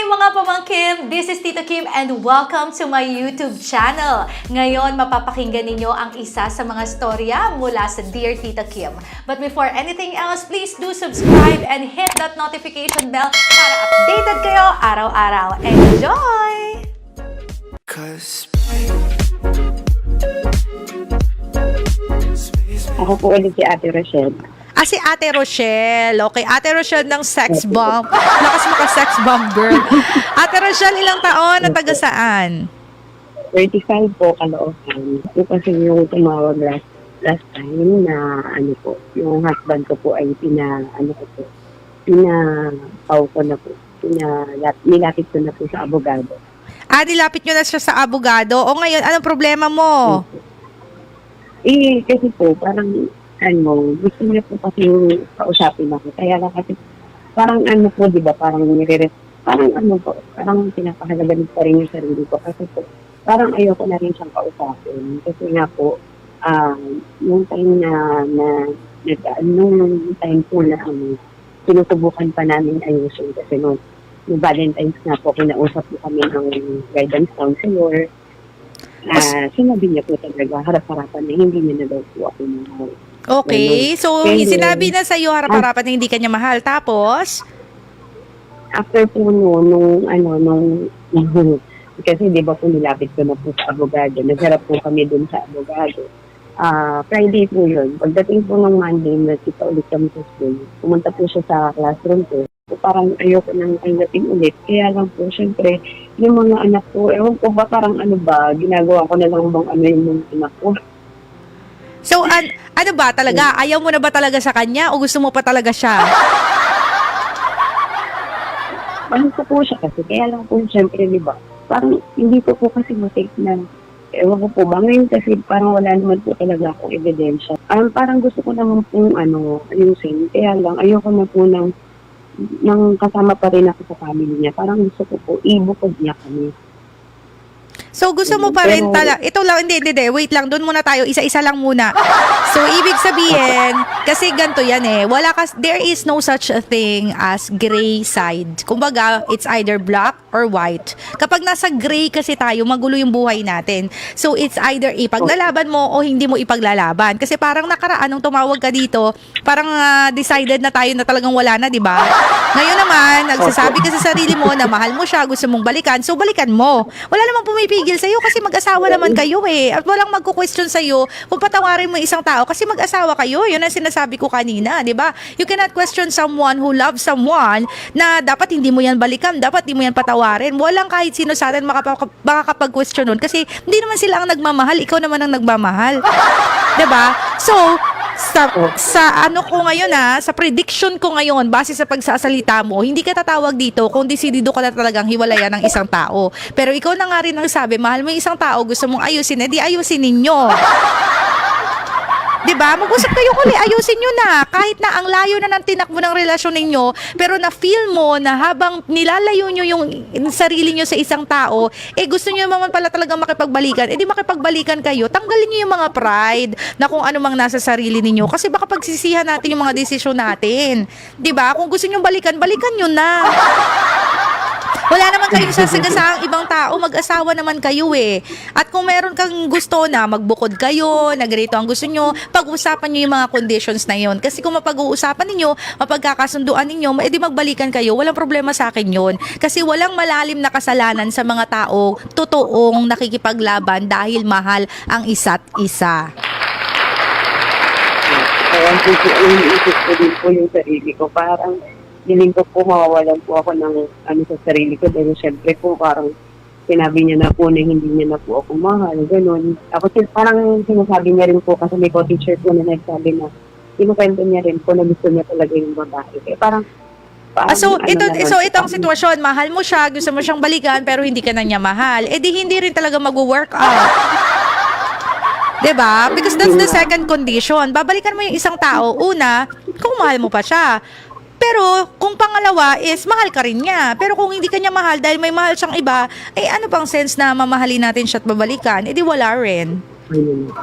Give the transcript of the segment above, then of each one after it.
mga pamangkin! This is Tita Kim and welcome to my YouTube channel. Ngayon, mapapakinggan ninyo ang isa sa mga storya mula sa Dear Tita Kim. But before anything else, please do subscribe and hit that notification bell para updated kayo araw-araw. Enjoy! Ako po ulit si Ate Rochelle. Si Ate Rochelle. Okay, Ate Rochelle ng sex bomb. Lakas maka-sex bomb, girl. Ate Rochelle, ilang taon at taga saan? 35 po, Caloocan. Ito kasi yung tumawag last time na yung husband ko po ay pinapau ko na po. Nilapit ko na po sa abogado. Nilapit nyo na siya sa abogado. O ngayon, anong problema mo? Kasi po, parang gusto niya po kasi kausapin ako. Kaya lang kasi, parang po, di ba, parang parang pinapahalagan pa rin yung sarili ko. Kasi po, parang ayoko na rin siyang kausapin. Kasi nga po, yung time nung time po na sinusubukan pa namin ayusin. Kasi nung Valentine's nga po, kinausap po kami ng guidance counselor. Sinabi niya po talaga, harap-harapan na hindi niya na daw po ako mahal. Okay, so Pero, sinabi na sa'yo harap-harapan na hindi ka niya mahal. Tapos? After po kasi di ba po nilapit ko na po sa abogado, nagharap po kami dun sa abogado. Friday po yun. Pagdating po ng Monday, nakita ulit kami sa school. Pumunta po siya sa classroom ko. Parang ayoko nang tanggapin ulit. Kaya lang po, syempre, yung mga anak ko, ewan ko ba, parang ginagawa ko na lang bang yung mga anak ko. So, ano ba talaga? Ayaw mo na ba talaga sa kanya o gusto mo pa talaga siya? Mahal ko po siya kasi. Kaya lang po, syempre, di ba? Parang hindi ko po kasi matake na. Ewan ko po ba? Ngayon kasi parang wala naman po talaga akong ebidensya. Parang gusto ko naman pong ayusin. Kaya lang, ayoko na po nang kasama pa rin ako sa family niya. Parang gusto ko po, ibukod niya kami. So, gusto mo pa rin talaga, ito lang, hindi, wait lang, doon muna tayo, isa-isa lang muna. So, ibig sabihin, kasi ganito yan there is no such a thing as gray side. Kumbaga, it's either black or white. Kapag nasa gray kasi tayo, magulo yung buhay natin. So, it's either ipaglalaban mo o hindi mo ipaglalaban. Kasi parang nakaraan, nung tumawag ka dito, parang decided na tayo na talagang wala na, di ba? Ngayon naman, nagsasabi ka sa sarili mo na mahal mo siya, gusto mong balikan, so balikan mo. Wala namang pumipigil sa'yo kasi mag-asawa naman kayo At walang magko-question sa'yo kung patawarin mo isang tao kasi mag-asawa kayo. Yun ang sinasabi ko kanina, di ba? You cannot question someone who loves someone na dapat hindi mo yan balikan, dapat hindi mo yan patawarin. Walang kahit sino sa atin makakapag-question nun kasi hindi naman sila ang nagmamahal, ikaw naman ang nagmamahal. Di ba? So, sa ko ngayon sa prediction ko ngayon, base sa pagsasalita mo, hindi ka tatawag dito kung desidido ka na talagang hiwalayan ng isang tao. Pero ikaw na nga rin ang sabi, mahal mo yung isang tao, gusto mong ayusin, edi ayusin ninyo. Diba? Mag-usap kayo uli, ayusin nyo na. Kahit na ang layo na ng tinakbo ng relasyon ninyo, pero na-feel mo na habang nilalayo nyo yung sarili nyo sa isang tao, gusto nyo naman pala talagang makipagbalikan, di makipagbalikan kayo, tanggalin nyo yung mga pride na kung ano mang nasa sarili ninyo. Kasi baka pagsisihan natin yung mga desisyon natin. Diba? Kung gusto nyo balikan, balikan nyo na. Wala naman kayong sasagasahang ibang tao, mag-asawa naman kayo At kung meron kang gusto na magbukod kayo, na ganito ang gusto nyo, pag-usapan nyo yung mga conditions na yun. Kasi kung mapag-uusapan ninyo, mapagkakasunduan ninyo, edi magbalikan kayo, walang problema sa akin yun. Kasi walang malalim na kasalanan sa mga tao, totoong nakikipaglaban dahil mahal ang isa't isa. Kaya iniisip ko din po yung sarili ko. Parang hiling ko po mawawalan po ako ng sa sarili ko. Dahil syempre po parang sinabi niya na po na hindi niya na po ako mahal. Ganun. Ako parang sinasabi niya rin po kasi may co-teacher po na nagsabi na kinukwento niya rin po na gusto niya talaga yung babae. Kaya parang so itong sitwasyon, mahal mo siya, gusto mo siyang balikan pero hindi ka na niya mahal. Di hindi rin talaga mag-work out. Diba? Because that's the second condition. Babalikan mo yung isang tao. Una, kung mahal mo pa siya. Pero kung pangalawa is mahal ka rin niya. Pero kung hindi ka niya mahal dahil may mahal siyang iba, ano pang sense na mamahalin natin siya at babalikan? Di wala rin. Ayun na.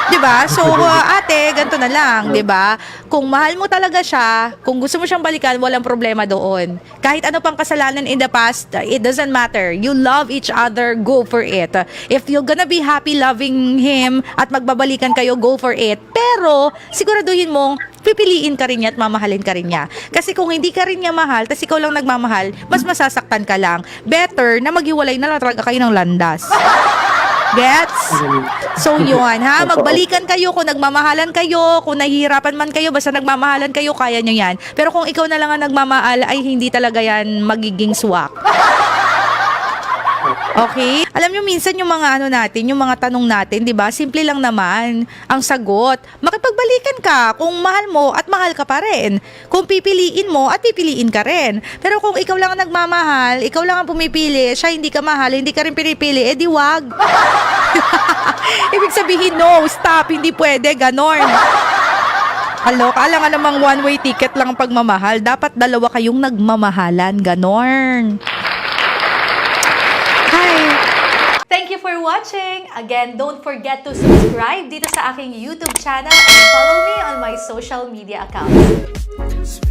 'Di ba? So, ate, ganito na lang, 'di ba? Kung mahal mo talaga siya, kung gusto mo siyang balikan, walang problema doon. Kahit ano pang kasalanan in the past, it doesn't matter. You love each other, go for it. If you're gonna be happy loving him at magbabalikan kayo, go for it. Pero, siguraduhin mong pipiliin ka rin niya at mamahalin ka rin niya. Kasi kung hindi ka rin niya mahal, tas ikaw lang nagmamahal, mas masasaktan ka lang. Better na maghiwalay na lang talaga kayo ng landas. Gets? So yun ha, magbalikan kayo kung nagmamahalan kayo, kung nahihirapan man kayo, basta nagmamahalan kayo, kaya nyo yan. Pero kung ikaw na lang ang nagmamahal, ay hindi talaga yan magiging swak. Okay? Alam nyo, minsan yung mga ano natin, yung mga tanong natin, di ba? Simple lang naman ang sagot. Makipagbalikan ka kung mahal mo at mahal ka pa rin. Kung pipiliin mo at pipiliin ka rin. Pero kung ikaw lang ang nagmamahal, ikaw lang ang pumipili, siya hindi ka mahal, hindi ka rin pinipili, eh di wag. Ibig sabihin, no, stop, hindi pwede, ganon. Hello, kala nga namang one-way ticket lang ang pagmamahal. Dapat dalawa kayong nagmamahalan, ganon. Thank you for watching. Again, don't forget to subscribe dito sa aking YouTube channel and follow me on my social media accounts.